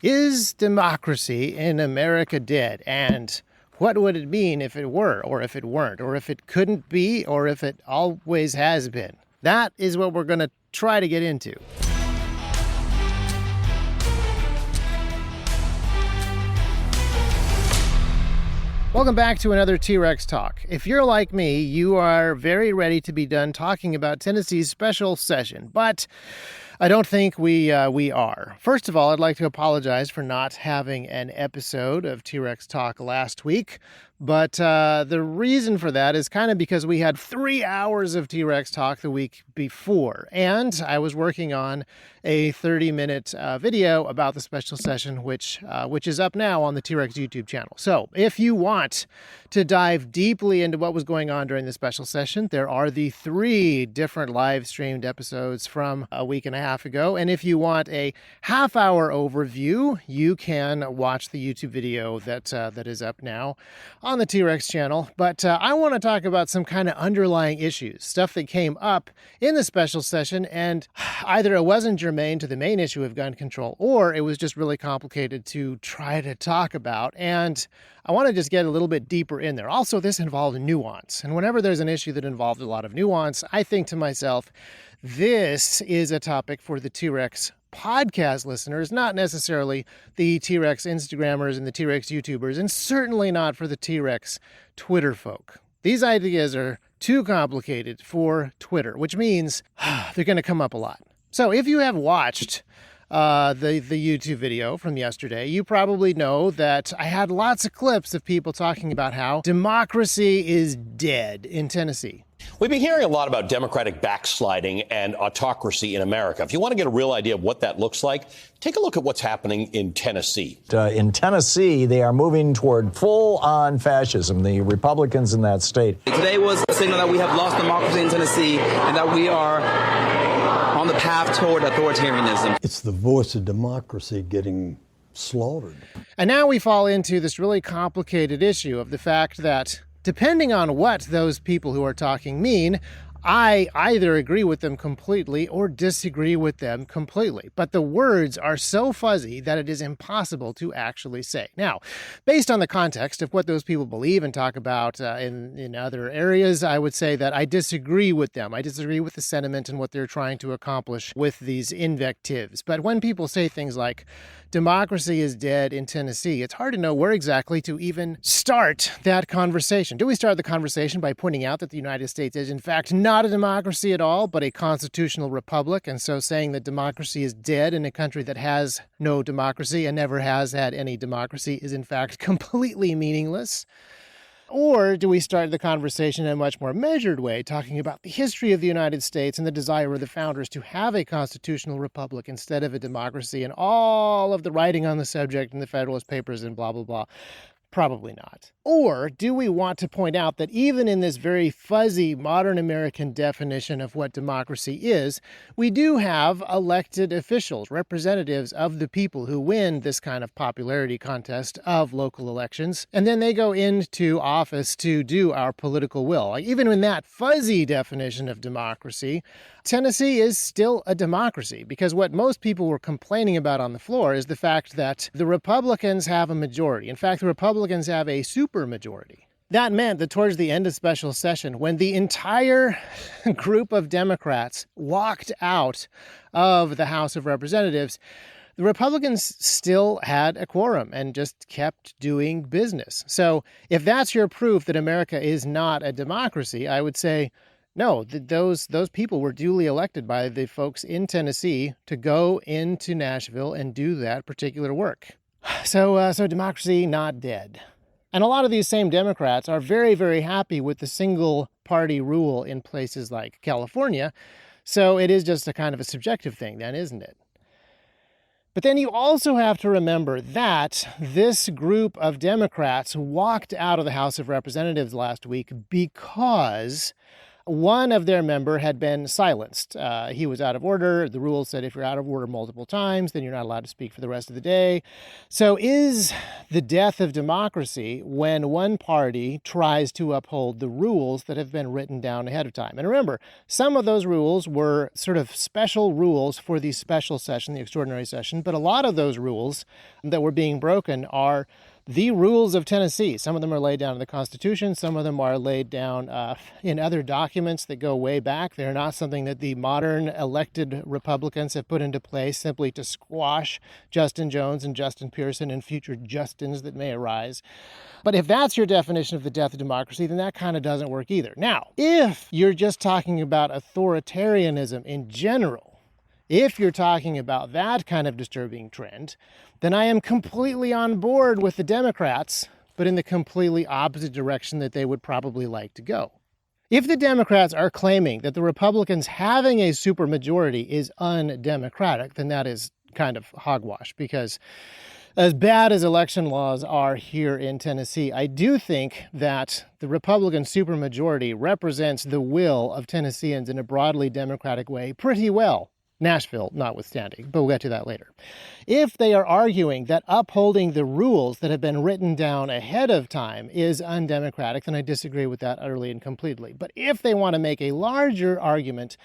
Is democracy in America dead? And what would it mean if it were, or if it weren't, or if it couldn't be, or if it always has been? That is what we're going to try to get into. Welcome back to another T-Rex Talk. If you're like me, you are very ready to be done talking about Tennessee's special session, but I don't think we are. First of all, I'd like to apologize for not having an episode of T-Rex Talk last week, but the reason for that is kind of because we had 3 hours of T-Rex Talk the week before, and I was working on a 30-minute video about the special session, which is up now on the T-Rex YouTube channel. So if you want to dive deeply into what was going on during the special session, there are the 3 different live-streamed episodes from a week and a half ago. And if you want a half-hour overview, you can watch the YouTube video that is up now on the T-Rex channel. But I want to talk about some kind of underlying issues, stuff that came up in the special session, and either it wasn't germane to the main issue of gun control, or it was just really complicated to try to talk about. And I want to just get a little bit deeper in there. Also, this involved nuance. And whenever there's an issue that involved a lot of nuance, I think to myself, this is a topic for the T-Rex podcast listeners, not necessarily the T-Rex Instagrammers and the T-Rex YouTubers, and certainly not for the T-Rex Twitter folk. These ideas are too complicated for Twitter, which means they're going to come up a lot. So if you have watched the YouTube video from yesterday, you probably know that I had lots of clips of people talking about how democracy is dead in Tennessee. We've been hearing a lot about democratic backsliding and autocracy in America. If you want to get a real idea of what that looks like, take a look at what's happening in Tennessee. In Tennessee, they are moving toward full-on fascism, the Republicans in that state. Today was a signal that we have lost democracy in Tennessee and that we are on the path toward authoritarianism. It's the voice of democracy getting slaughtered. And now we fall into this really complicated issue of the fact that depending on what those people who are talking mean, I either agree with them completely or disagree with them completely. But the words are so fuzzy that it is impossible to actually say. Now, based on the context of what those people believe and talk about in other areas, I would say that I disagree with them. I disagree with the sentiment and what they're trying to accomplish with these invectives. But when people say things like, democracy is dead in Tennessee, it's hard to know where exactly to even start that conversation. Do we start the conversation by pointing out that the United States is in fact not a democracy at all, but a constitutional republic, and so saying that democracy is dead in a country that has no democracy and never has had any democracy is in fact completely meaningless? Or do we start the conversation in a much more measured way, talking about the history of the United States and the desire of the founders to have a constitutional republic instead of a democracy, and all of the writing on the subject in the Federalist Papers and blah, blah, blah? Probably not. Or do we want to point out that even in this very fuzzy modern American definition of what democracy is, we do have elected officials, representatives of the people who win this kind of popularity contest of local elections, and then they go into office to do our political will. Like, even in that fuzzy definition of democracy, Tennessee is still a democracy, because what most people were complaining about on the floor is the fact that the Republicans have a majority. In fact, the Republicans have a supermajority. That meant that towards the end of special session, when the entire group of Democrats walked out of the House of Representatives, the Republicans still had a quorum and just kept doing business. So if that's your proof that America is not a democracy, I would say, no, those people were duly elected by the folks in Tennessee to go into Nashville and do that particular work. So democracy not dead. And a lot of these same Democrats are very, very happy with the single-party rule in places like California. So it is just a kind of a subjective thing then, isn't it? But then you also have to remember that this group of Democrats walked out of the House of Representatives last week because one of their member had been silenced. He was out of order. The rules said if you're out of order multiple times, then you're not allowed to speak for the rest of the day. So is the death of democracy when one party tries to uphold the rules that have been written down ahead of time? And remember, some of those rules were sort of special rules for the special session, the extraordinary session, but a lot of those rules that were being broken are the rules of Tennessee. Some of them are laid down in the Constitution. Some of them are laid down in other documents that go way back. They're not something that the modern elected Republicans have put into place simply to squash Justin Jones and Justin Pearson and future Justins that may arise. But if that's your definition of the death of democracy, then that kind of doesn't work either. Now, if you're just talking about authoritarianism in general, if you're talking about that kind of disturbing trend, then I am completely on board with the Democrats, but in the completely opposite direction that they would probably like to go. If the Democrats are claiming that the Republicans having a supermajority is undemocratic, then that is kind of hogwash, because as bad as election laws are here in Tennessee, I do think that the Republican supermajority represents the will of Tennesseans in a broadly democratic way pretty well. Nashville notwithstanding, but we'll get to that later. If they are arguing that upholding the rules that have been written down ahead of time is undemocratic, then I disagree with that utterly and completely. But if they want to make a larger argument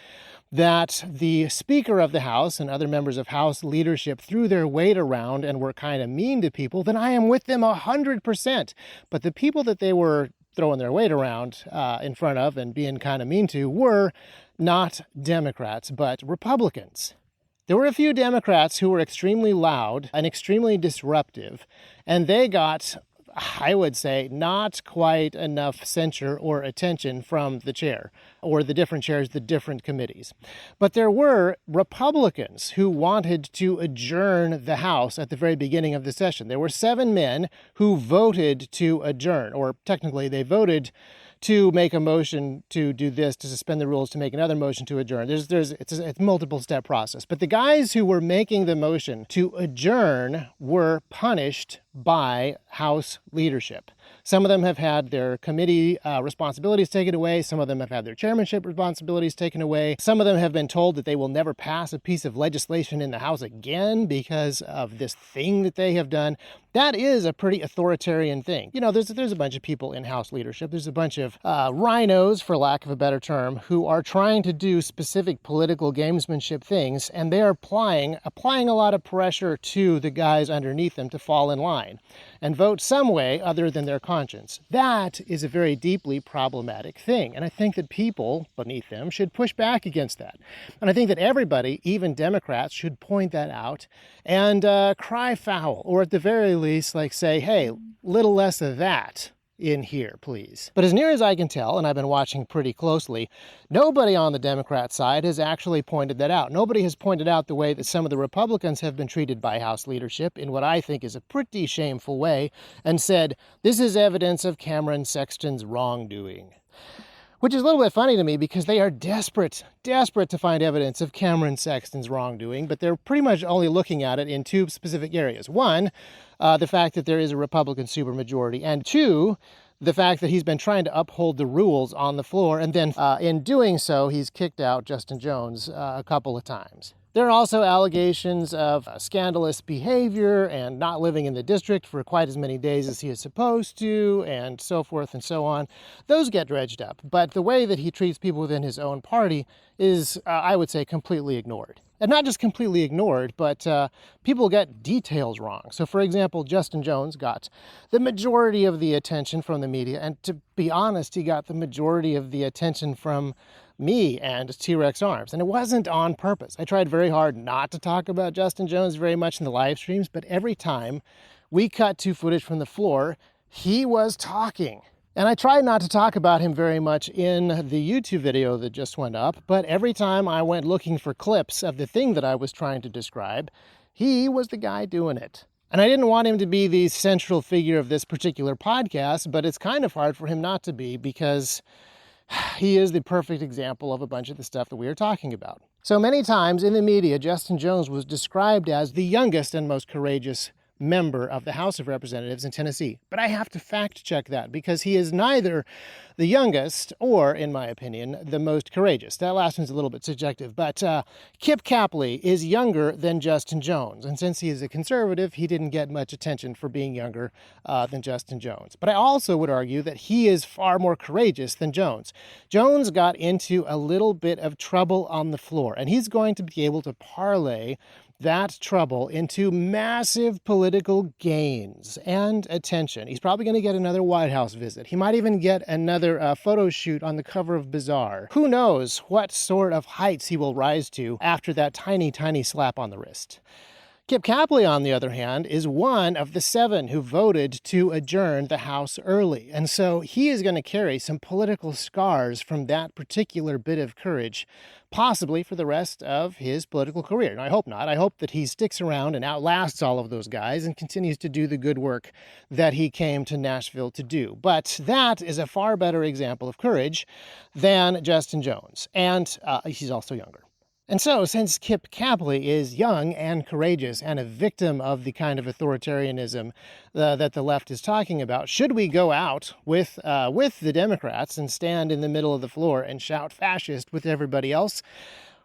that the Speaker of the House and other members of House leadership threw their weight around and were kind of mean to people, then I am with them 100%. But the people that they were throwing their weight around in front of and being kind of mean to were not Democrats, but Republicans. There were a few Democrats who were extremely loud and extremely disruptive, and they got, I would say, not quite enough censure or attention from the chair, or the different chairs, the different committees. But there were Republicans who wanted to adjourn the House at the very beginning of the session. There were 7 men who voted to adjourn, or technically they voted to make a motion to do this, to suspend the rules, to make another motion to adjourn. It's a multiple-step process. But the guys who were making the motion to adjourn were punished by House leadership. Some of them have had their committee responsibilities taken away. Some of them have had their chairmanship responsibilities taken away. Some of them have been told that they will never pass a piece of legislation in the House again because of this thing that they have done. That is a pretty authoritarian thing. You know, there's a bunch of people in House leadership. There's a bunch of rhinos, for lack of a better term, who are trying to do specific political gamesmanship things, and they are applying a lot of pressure to the guys underneath them to fall in line and vote some way other than their conscience. That is a very deeply problematic thing, and I think that people beneath them should push back against that. And I think that everybody, even Democrats, should point that out and cry foul, or at the very least, like say, hey, little less of that in here, please. But as near as I can tell, and I've been watching pretty closely, nobody on the Democrat side has actually pointed that out. Nobody has pointed out the way that some of the Republicans have been treated by House leadership in what I think is a pretty shameful way, and said, this is evidence of Cameron Sexton's wrongdoing. Which is a little bit funny to me because they are desperate to find evidence of Cameron Sexton's wrongdoing, but they're pretty much only looking at it in 2 specific areas. One, the fact that there is a Republican supermajority, and 2, the fact that he's been trying to uphold the rules on the floor, and then in doing so, he's kicked out Justin Jones a couple of times. There are also allegations of scandalous behavior and not living in the district for quite as many days as he is supposed to, and so forth and so on. Those get dredged up, but the way that he treats people within his own party is, I would say, completely ignored. And not just completely ignored, but people get details wrong. So, for example, Justin Jones got the majority of the attention from the media, and to be honest, he got the majority of the attention from me and T-Rex Arms, and it wasn't on purpose. I tried very hard not to talk about Justin Jones very much in the live streams, but every time we cut to footage from the floor, he was talking. And I tried not to talk about him very much in the YouTube video that just went up, but every time I went looking for clips of the thing that I was trying to describe, he was the guy doing it. And I didn't want him to be the central figure of this particular podcast, but it's kind of hard for him not to be because he is the perfect example of a bunch of the stuff that we are talking about. So many times in the media, Justin Jones was described as the youngest and most courageous member of the House of Representatives in Tennessee. But I have to fact check that because he is neither the youngest or, in my opinion, the most courageous. That last one's a little bit subjective, but Kip Capley is younger than Justin Jones. And since he is a conservative, he didn't get much attention for being younger than Justin Jones. But I also would argue that he is far more courageous than Jones. Jones got into a little bit of trouble on the floor, and he's going to be able to parlay that trouble into massive political gains and attention. He's probably going to get another White House visit. He might even get another photo shoot on the cover of Bazaar. Who knows what sort of heights he will rise to after that tiny, tiny slap on the wrist. Kip Capley, on the other hand, is one of the 7 who voted to adjourn the House early. And so he is going to carry some political scars from that particular bit of courage, possibly for the rest of his political career. And I hope not. I hope that he sticks around and outlasts all of those guys and continues to do the good work that he came to Nashville to do. But that is a far better example of courage than Justin Jones. And he's also younger. And so, since Kip Capley is young and courageous and a victim of the kind of authoritarianism that the left is talking about, should we go out with the Democrats and stand in the middle of the floor and shout fascist with everybody else?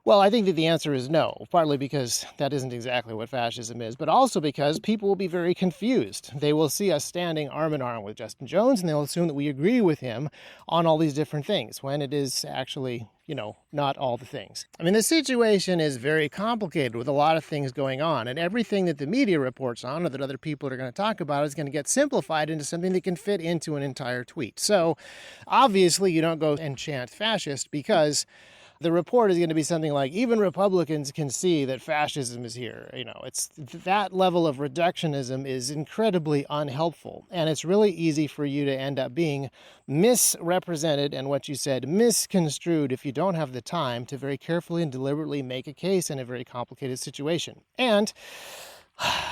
Well, I think that the answer is no, partly because that isn't exactly what fascism is, but also because people will be very confused. They will see us standing arm in arm with Justin Jones, and they'll assume that we agree with him on all these different things, when it is actually, not all the things. I mean, the situation is very complicated with a lot of things going on, and everything that the media reports on or that other people are going to talk about is going to get simplified into something that can fit into an entire tweet. So, obviously, you don't go and chant fascist because the report is going to be something like, even Republicans can see that fascism is here. It's that level of reductionism is incredibly unhelpful. And it's really easy for you to end up being misrepresented and what you said misconstrued if you don't have the time to very carefully and deliberately make a case in a very complicated situation. And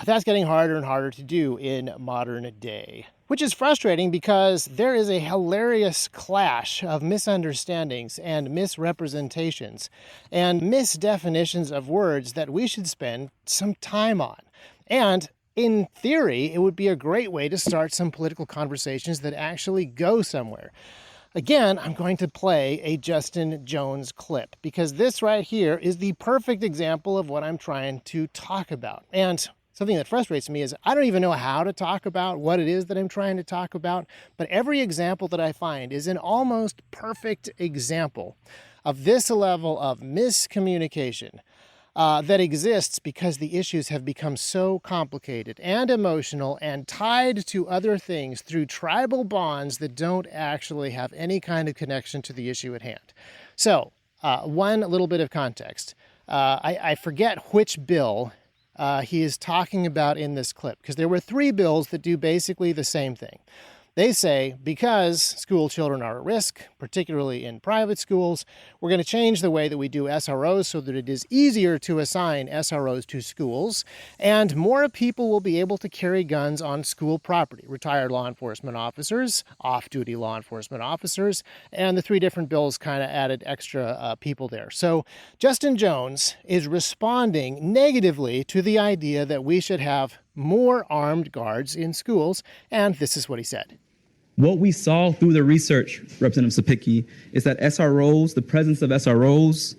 that's getting harder and harder to do in modern day, which is frustrating because there is a hilarious clash of misunderstandings and misrepresentations and misdefinitions of words that we should spend some time on. And in theory, it would be a great way to start some political conversations that actually go somewhere. Again, I'm going to play a Justin Jones clip because this right here is the perfect example of what I'm trying to talk about. And something that frustrates me is I don't even know how to talk about what it is that I'm trying to talk about, but every example that I find is an almost perfect example of this level of miscommunication that exists because the issues have become so complicated and emotional and tied to other things through tribal bonds that don't actually have any kind of connection to the issue at hand. So, one little bit of context. I forget which bill he is talking about in this clip, because there were 3 bills that do basically the same thing. They say, because school children are at risk, particularly in private schools, we're going to change the way that we do SROs so that it is easier to assign SROs to schools, and more people will be able to carry guns on school property. Retired law enforcement officers, off-duty law enforcement officers, and the 3 different bills kind of added extra people there. So Justin Jones is responding negatively to the idea that we should have more armed guards in schools, and this is what he said. What we saw through the research, Representative Sapicki, is that SROs, the presence of SROs,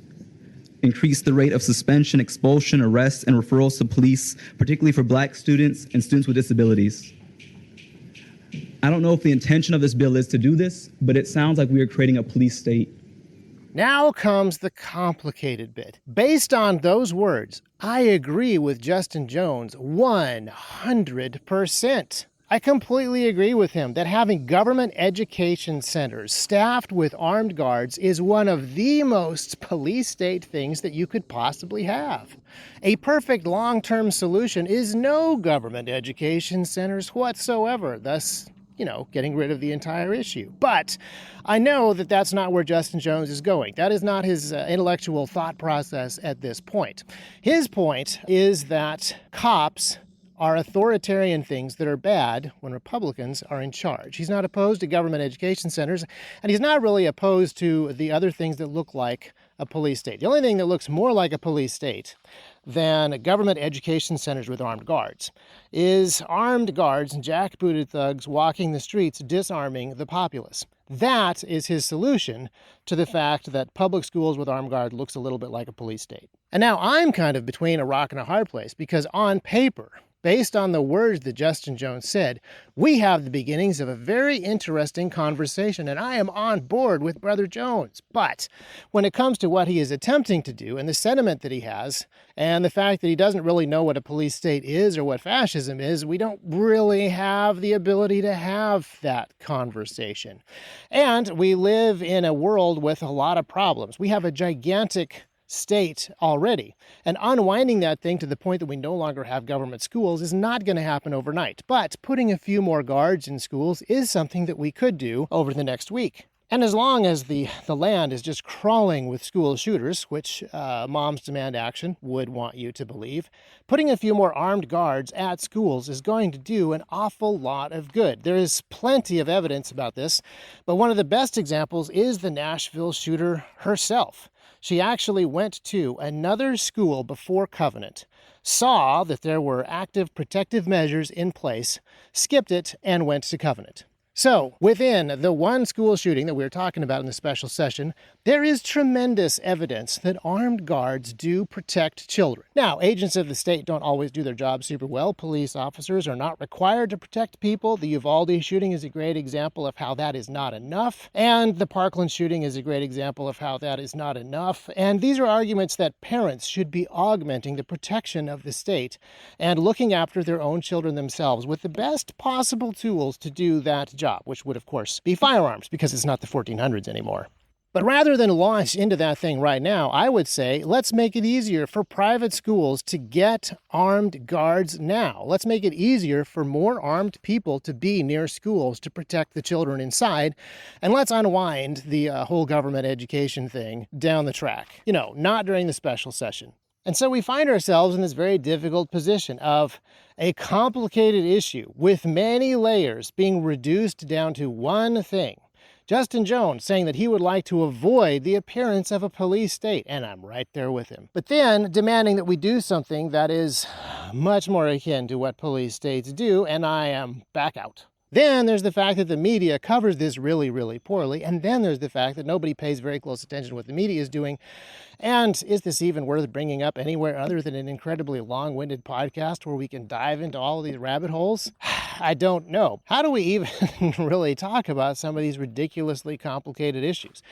increased the rate of suspension, expulsion, arrests, and referrals to police, particularly for Black students and students with disabilities. I don't know if the intention of this bill is to do this, but it sounds like we are creating a police state. Now comes the complicated bit. Based on those words, I agree with Justin Jones 100%. I completely agree with him that having government education centers staffed with armed guards is one of the most police state things that you could possibly have. A perfect long-term solution is no government education centers whatsoever, thus getting rid of the entire issue. But I know that that's not where Justin Jones is going. That is not his intellectual thought process at this point. His point is that cops are authoritarian things that are bad when Republicans are in charge. He's not opposed to government education centers, and he's not really opposed to the other things that look like a police state. The only thing that looks more like a police state than government education centers with armed guards. Is armed guards and jackbooted thugs walking the streets disarming the populace? That is his solution to the fact that public schools with armed guard looks a little bit like a police state. And now I'm kind of between a rock and a hard place, because on paper, based on the words that Justin Jones said, we have the beginnings of a very interesting conversation, and I am on board with Brother Jones. But when it comes to what he is attempting to do and the sentiment that he has, and the fact that he doesn't really know what a police state is or what fascism is, we don't really have the ability to have that conversation. And we live in a world with a lot of problems. We have a gigantic state already. And unwinding that thing to the point that we no longer have government schools is not going to happen overnight. But putting a few more guards in schools is something that we could do over the next week. And as long as the land is just crawling with school shooters, which Moms Demand Action would want you to believe, putting a few more armed guards at schools is going to do an awful lot of good. There is plenty of evidence about this, but one of the best examples is the Nashville shooter herself. She actually went to another school before Covenant, saw that there were active protective measures in place, skipped it, and went to Covenant. So, within the one school shooting that we were talking about in the special session, there is tremendous evidence that armed guards do protect children. Now, agents of the state don't always do their job super well. Police officers are not required to protect people. The Uvalde shooting is a great example of how that is not enough. And the Parkland shooting is a great example of how that is not enough. And these are arguments that parents should be augmenting the protection of the state and looking after their own children themselves with the best possible tools to do that job, which would, of course, be firearms, because it's not the 1400s anymore. But rather than launch into that thing right now, I would say let's make it easier for private schools to get armed guards now. Let's make it easier for more armed people to be near schools to protect the children inside. And let's unwind the whole government education thing down the track. Not during the special session. And so we find ourselves in this very difficult position of a complicated issue with many layers being reduced down to one thing. Justin Jones saying that he would like to avoid the appearance of a police state, and I'm right there with him. But then demanding that we do something that is much more akin to what police states do, and I am back out. Then there's the fact that the media covers this really, really poorly, and then there's the fact that nobody pays very close attention to what the media is doing. And is this even worth bringing up anywhere other than an incredibly long-winded podcast where we can dive into all of these rabbit holes? I don't know. How do we even really talk about some of these ridiculously complicated issues?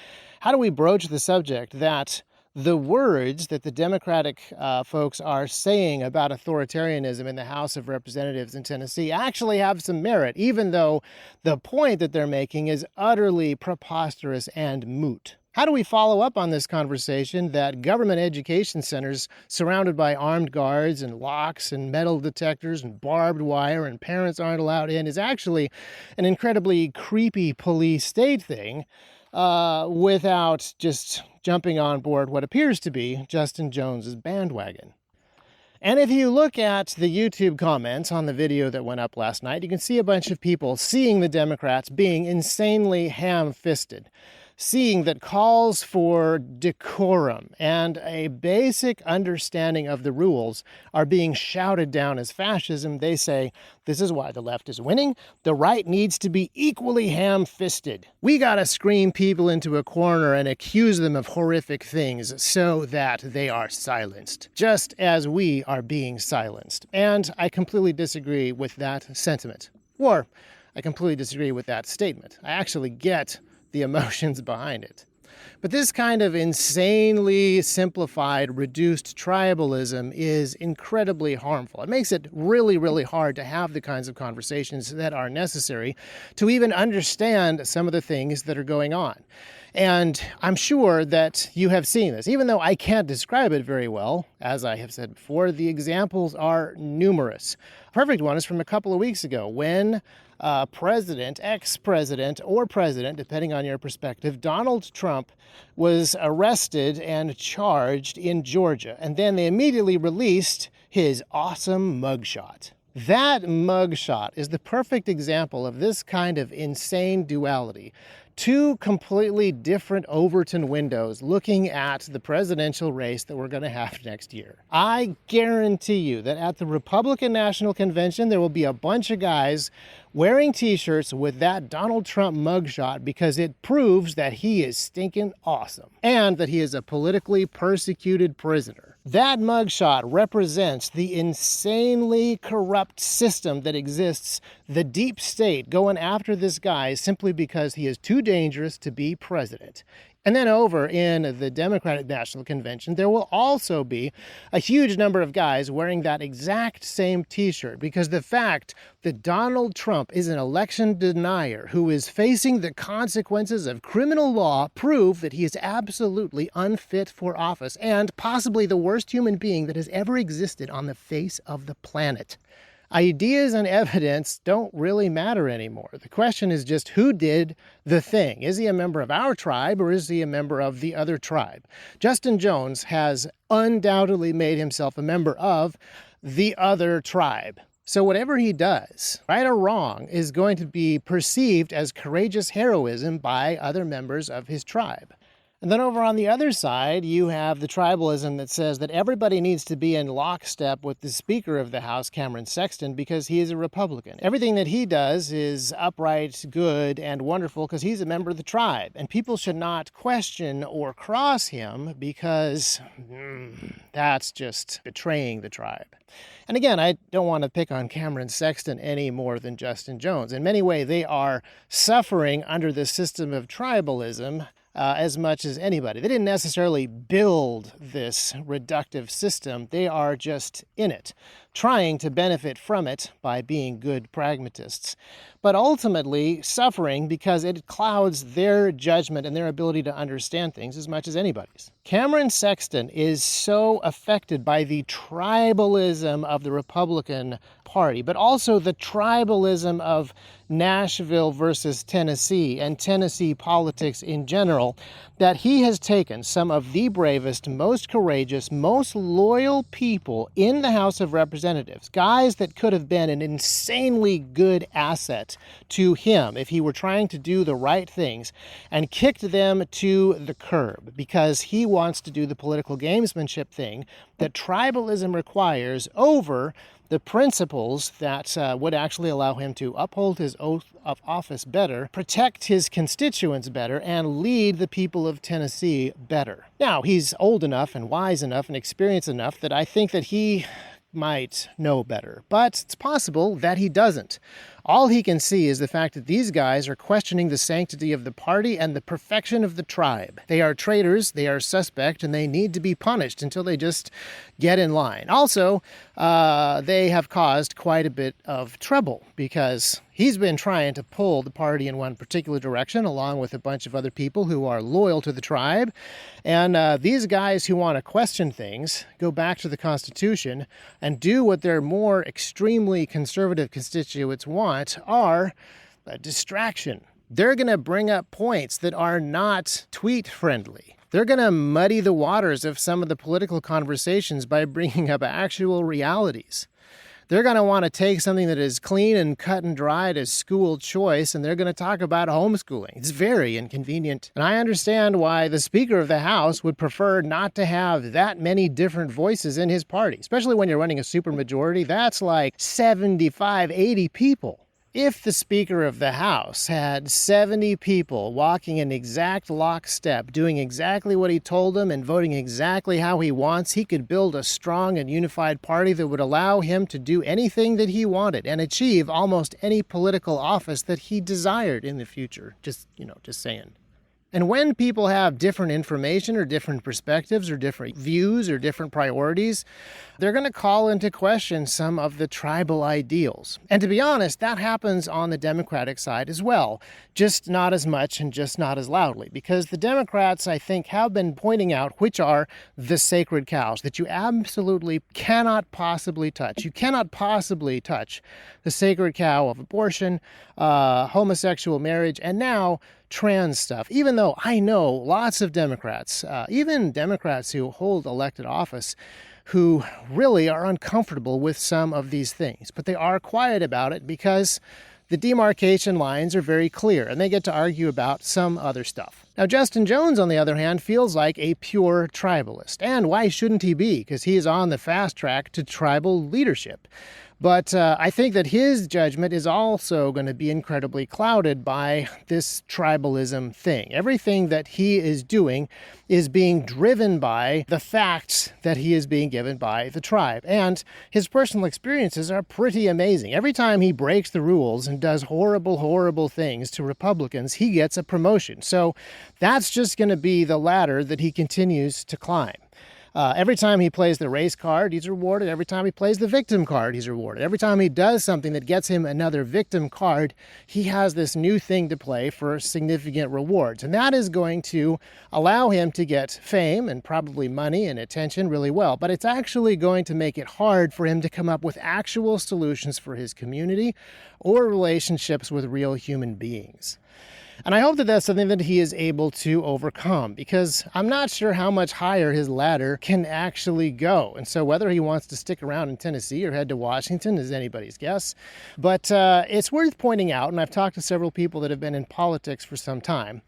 How do we broach the subject that the words that the Democratic folks are saying about authoritarianism in the House of Representatives in Tennessee actually have some merit, even though the point that they're making is utterly preposterous and moot? How do we follow up on this conversation that government education centers surrounded by armed guards and locks and metal detectors and barbed wire and parents aren't allowed in is actually an incredibly creepy police state thing without just jumping on board what appears to be Justin Jones's bandwagon? And if you look at the YouTube comments on the video that went up last night, you can see a bunch of people seeing the Democrats being insanely ham-fisted, seeing that calls for decorum and a basic understanding of the rules are being shouted down as fascism. They say, this is why the left is winning. The right needs to be equally ham-fisted. We gotta scream people into a corner and accuse them of horrific things so that they are silenced, just as we are being silenced. And I completely disagree with that sentiment. Or I completely disagree with that statement. I actually get the emotions behind it. But this kind of insanely simplified, reduced tribalism is incredibly harmful. It makes it really, really hard to have the kinds of conversations that are necessary to even understand some of the things that are going on. And I'm sure that you have seen this. Even though I can't describe it very well, as I have said before, the examples are numerous. A perfect one is from a couple of weeks ago when president, ex-president, or president, depending on your perspective, Donald Trump was arrested and charged in Georgia. And then they immediately released his awesome mugshot. That mugshot is the perfect example of this kind of insane duality. two completely different Overton windows looking at the presidential race that we're going to have next year. I guarantee you that at the Republican National Convention, there will be a bunch of guys wearing t-shirts with that Donald Trump mugshot because it proves that he is stinking awesome and that he is a politically persecuted prisoner. That mugshot represents the insanely corrupt system that exists, the deep state going after this guy simply because he is too dangerous to be president. And then over in the Democratic National Convention, there will also be a huge number of guys wearing that exact same t-shirt because the fact that Donald Trump is an election denier who is facing the consequences of criminal law prove that he is absolutely unfit for office and possibly the worst human being that has ever existed on the face of the planet. Ideas and evidence don't really matter anymore. The question is just who did the thing. Is he a member of our tribe or is he a member of the other tribe? Justin Jones has undoubtedly made himself a member of the other tribe. So whatever he does, right or wrong, is going to be perceived as courageous heroism by other members of his tribe. And then over on the other side, you have the tribalism that says that everybody needs to be in lockstep with the Speaker of the House, Cameron Sexton, because he is a Republican. Everything that he does is upright, good, and wonderful because he's a member of the tribe. And people should not question or cross him because that's just betraying the tribe. And again, I don't want to pick on Cameron Sexton any more than Justin Jones. In many ways, they are suffering under the system of tribalism as much as anybody. They didn't necessarily build this reductive system. They are just in it, trying to benefit from it by being good pragmatists, but ultimately suffering because it clouds their judgment and their ability to understand things as much as anybody's. Cameron Sexton is so affected by the tribalism of the Republican Party, but also the tribalism of Nashville versus Tennessee and Tennessee politics in general, that he has taken some of the bravest, most courageous, most loyal people in the House of Representatives, guys that could have been an insanely good asset to him if he were trying to do the right things, and kicked them to the curb because he wants to do the political gamesmanship thing that tribalism requires over the principles that would actually allow him to uphold his oath of office better, protect his constituents better, and lead the people of Tennessee better. Now, he's old enough and wise enough and experienced enough that I think that he might know better, but it's possible that he doesn't. All he can see is the fact that these guys are questioning the sanctity of the party and the perfection of the tribe. They are traitors, they are suspect, and they need to be punished until they just get in line. Also, they have caused quite a bit of trouble because he's been trying to pull the party in one particular direction along with a bunch of other people who are loyal to the tribe. And these guys who want to question things go back to the Constitution and do what their more extremely conservative constituents want are a distraction. They're going to bring up points that are not tweet friendly. They're going to muddy the waters of some of the political conversations by bringing up actual realities. They're going to want to take something that is clean and cut and dried as school choice, and they're going to talk about homeschooling. It's very inconvenient. And I understand why the Speaker of the House would prefer not to have that many different voices in his party, especially when you're running a supermajority. That's like 75, 80 people. If the Speaker of the House had 70 people walking in exact lockstep, doing exactly what he told them and voting exactly how he wants, he could build a strong and unified party that would allow him to do anything that he wanted and achieve almost any political office that he desired in the future. Just saying. And when people have different information or different perspectives or different views or different priorities, they're going to call into question some of the tribal ideals. And to be honest, that happens on the Democratic side as well, just not as much and just not as loudly, because the Democrats, I think, have been pointing out which are the sacred cows that you absolutely cannot possibly touch. You cannot possibly touch the sacred cow of abortion, homosexual marriage, and now trans stuff, even though I know lots of Democrats, even Democrats who hold elected office, who really are uncomfortable with some of these things. But they are quiet about it because the demarcation lines are very clear, and they get to argue about some other stuff. Now, Justin Jones, on the other hand, feels like a pure tribalist. And why shouldn't he be? Because he is on the fast track to tribal leadership. But I think that his judgment is also going to be incredibly clouded by this tribalism thing. Everything that he is doing is being driven by the facts that he is being given by the tribe. And his personal experiences are pretty amazing. Every time he breaks the rules and does horrible, horrible things to Republicans, he gets a promotion. So that's just going to be the ladder that he continues to climb. Every time he plays the race card, he's rewarded. Every time he plays the victim card, he's rewarded. Every time he does something that gets him another victim card, he has this new thing to play for significant rewards. And that is going to allow him to get fame and probably money and attention really well. But it's actually going to make it hard for him to come up with actual solutions for his community or relationships with real human beings. And I hope that that's something that he is able to overcome, because I'm not sure how much higher his ladder can actually go. And so whether he wants to stick around in Tennessee or head to Washington is anybody's guess. But it's worth pointing out, and I've talked to several people that have been in politics for some time,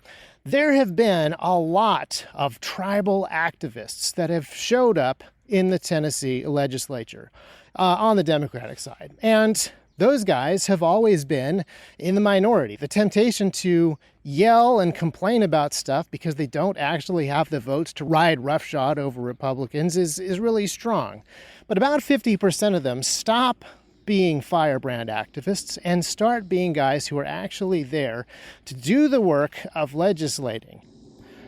there have been a lot of tribal activists that have showed up in the Tennessee legislature on the Democratic side. And those guys have always been in the minority. The temptation to yell and complain about stuff because they don't actually have the votes to ride roughshod over Republicans is really strong. But about 50% of them stop being firebrand activists and start being guys who are actually there to do the work of legislating.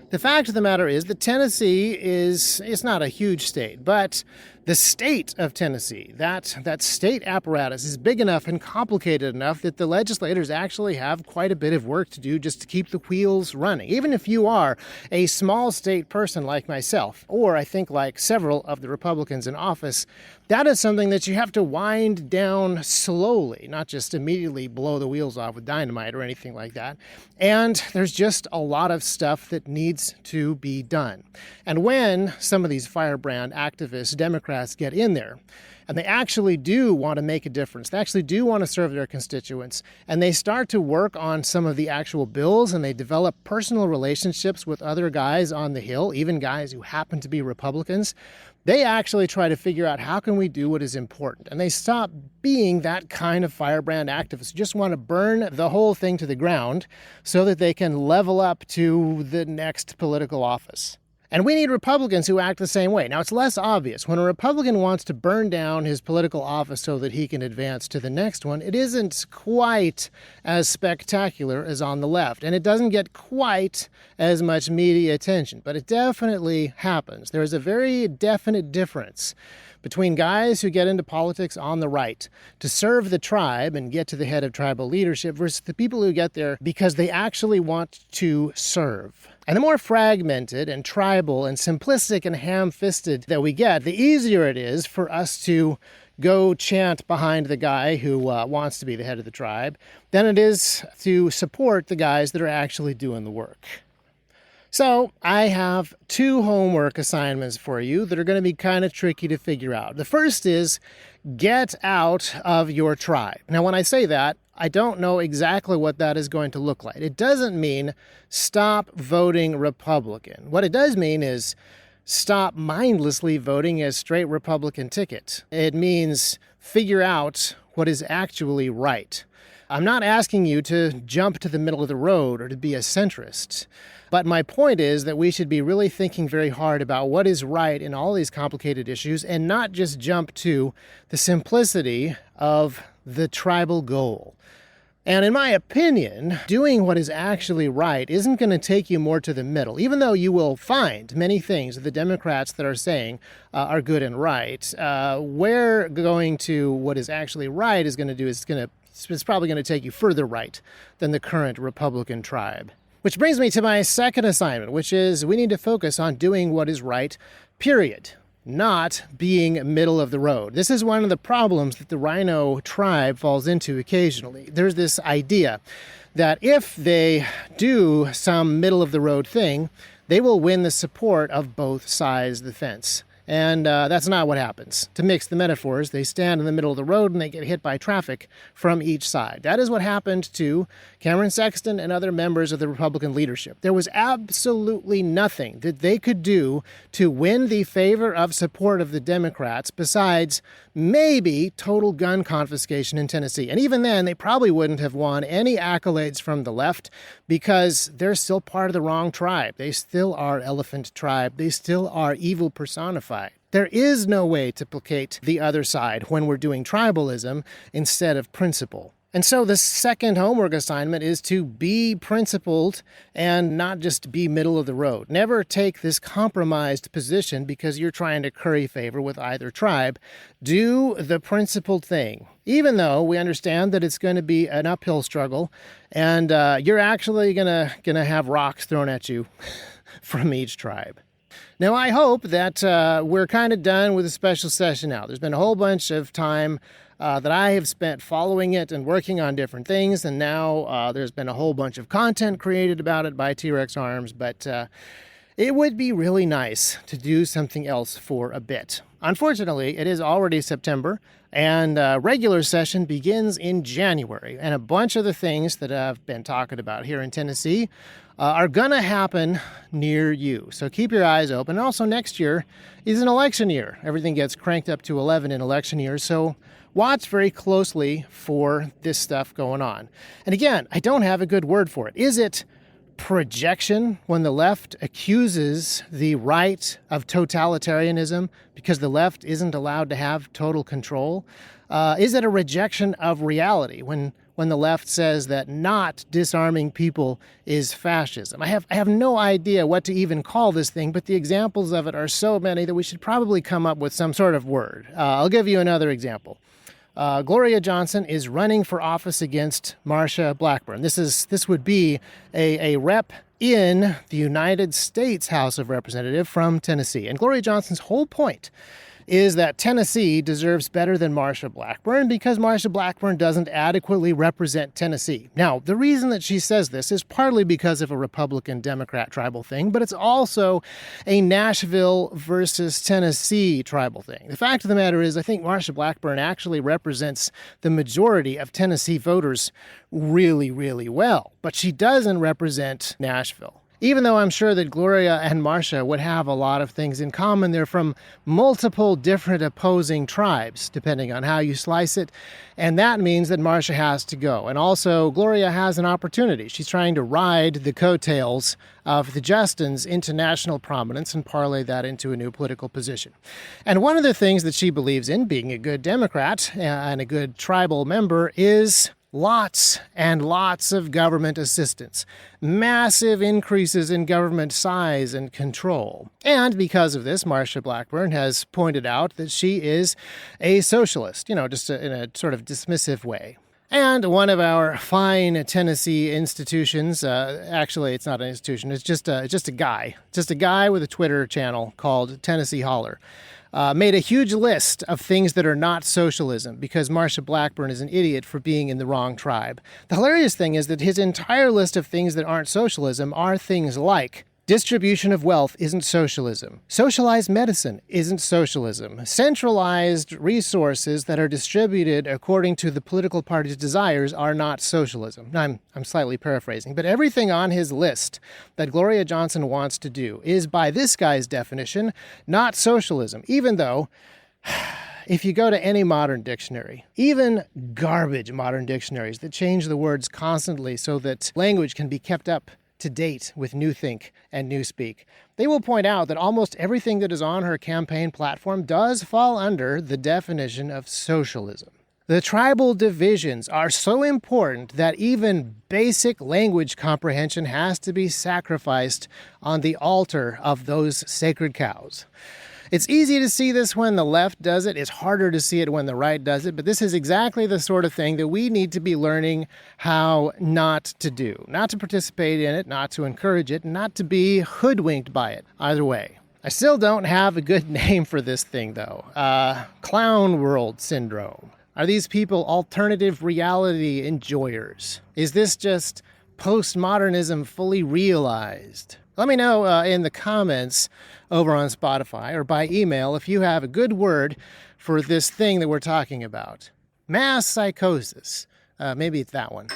The fact of the matter is that Tennessee is not a huge state, but the state of Tennessee, that state apparatus is big enough and complicated enough that the legislators actually have quite a bit of work to do just to keep the wheels running. Even if you are a small state person like myself, or I think like several of the Republicans in office, that is something that you have to wind down slowly, not just immediately blow the wheels off with dynamite or anything like that. And there's just a lot of stuff that needs to be done. And when some of these firebrand activists, Democrats, get in there, and they actually do want to make a difference, they actually do want to serve their constituents, and they start to work on some of the actual bills, and they develop personal relationships with other guys on the Hill, even guys who happen to be Republicans, they actually try to figure out how can we do what is important. And they stop being that kind of firebrand activists who just want to burn the whole thing to the ground so that they can level up to the next political office. And we need Republicans who act the same way. Now, it's less obvious. When a Republican wants to burn down his political office so that he can advance to the next one, it isn't quite as spectacular as on the left. And it doesn't get quite as much media attention. But it definitely happens. There is a very definite difference between guys who get into politics on the right to serve the tribe and get to the head of tribal leadership versus the people who get there because they actually want to serve. And the more fragmented and tribal and simplistic and ham-fisted that we get, the easier it is for us to go chant behind the guy who wants to be the head of the tribe than it is to support the guys that are actually doing the work. So I have 2 homework assignments for you that are going to be kind of tricky to figure out. The first is get out of your tribe. Now, when I say that, I don't know exactly what that is going to look like. It doesn't mean stop voting Republican. What it does mean is stop mindlessly voting a straight Republican ticket. It means figure out what is actually right. I'm not asking you to jump to the middle of the road or to be a centrist. But my point is that we should be really thinking very hard about what is right in all these complicated issues and not just jump to the simplicity of the tribal goal. And in my opinion, doing what is actually right isn't going to take you more to the middle, even though you will find many things that the Democrats that are saying are good and right. Where going to what is actually right is going to do is it's probably going to take you further right than the current Republican tribe. Which brings me to my second assignment, which is we need to focus on doing what is right, period. Not being middle of the road. This is one of the problems that the Rhino tribe falls into occasionally. There's this idea that if they do some middle of the road thing, they will win the support of both sides of the fence. And that's not what happens. To mix the metaphors, they stand in the middle of the road and they get hit by traffic from each side. That is what happened to Cameron Sexton and other members of the Republican leadership. There was absolutely nothing that they could do to win the favor of support of the Democrats besides maybe total gun confiscation in Tennessee. And even then, they probably wouldn't have won any accolades from the left because they're still part of the wrong tribe. They still are elephant tribe. They still are evil personified. There is no way to placate the other side when we're doing tribalism instead of principle. And so the second homework assignment is to be principled and not just be middle of the road. Never take this compromised position because you're trying to curry favor with either tribe. Do the principled thing, even though we understand that it's going to be an uphill struggle and you're actually gonna have rocks thrown at you from each tribe. Now, I hope that we're kind of done with the special session now. There's been a whole bunch of time that I have spent following it and working on different things, and now there's been a whole bunch of content created about it by T-Rex Arms, but it would be really nice to do something else for a bit. Unfortunately, it is already September, and regular session begins in January, and a bunch of the things that I've been talking about here in Tennessee are going to happen near you. So keep your eyes open. And also next year is an election year. Everything gets cranked up to 11 in election years, so watch very closely for this stuff going on. And again, I don't have a good word for it. Is it projection when the left accuses the right of totalitarianism because the left isn't allowed to have total control? Is it a rejection of reality when the left says that not disarming people is fascism? I have no idea what to even call this thing, but the examples of it are so many that we should probably come up with some sort of word. I'll give you another example. Gloria Johnson is running for office against Marsha Blackburn. This would be a rep in the United States House of Representatives from Tennessee. And Gloria Johnson's whole point is that Tennessee deserves better than Marsha Blackburn because Marsha Blackburn doesn't adequately represent Tennessee. Now, the reason that she says this is partly because of a Republican-Democrat tribal thing, but it's also a Nashville versus Tennessee tribal thing. The fact of the matter is, I think Marsha Blackburn actually represents the majority of Tennessee voters really, really well, but she doesn't represent Nashville. Even though I'm sure that Gloria and Marsha would have a lot of things in common, they're from multiple different opposing tribes, depending on how you slice it. And that means that Marsha has to go. And also, Gloria has an opportunity. She's trying to ride the coattails of the Justins into national prominence and parlay that into a new political position. And one of the things that she believes in, being a good Democrat and a good tribal member, is lots and lots of government assistance, massive increases in government size and control. And because of this, Marsha Blackburn has pointed out that she is a socialist, just in a sort of dismissive way. And one of our fine Tennessee institutions, actually it's not an institution, it's just a guy with a Twitter channel called Tennessee Holler, made a huge list of things that are not socialism because Marsha Blackburn is an idiot for being in the wrong tribe. The hilarious thing is that his entire list of things that aren't socialism are things like distribution of wealth isn't socialism. Socialized medicine isn't socialism. Centralized resources that are distributed according to the political party's desires are not socialism. I'm slightly paraphrasing, but everything on his list that Gloria Johnson wants to do is, by this guy's definition, not socialism, even though if you go to any modern dictionary, even garbage modern dictionaries that change the words constantly so that language can be kept up to date with Newthink and Newspeak, they will point out that almost everything that is on her campaign platform does fall under the definition of socialism. The tribal divisions are so important that even basic language comprehension has to be sacrificed on the altar of those sacred cows. It's easy to see this when the left does it. It's harder to see it when the right does it. But this is exactly the sort of thing that we need to be learning how not to do. Not to participate in it, not to encourage it, not to be hoodwinked by it. Either way. I still don't have a good name for this thing, though. Clown World Syndrome. Are these people alternative reality enjoyers? Is this just postmodernism fully realized? Let me know in the comments over on Spotify or by email if you have a good word for this thing that we're talking about. Mass psychosis. Maybe it's that one.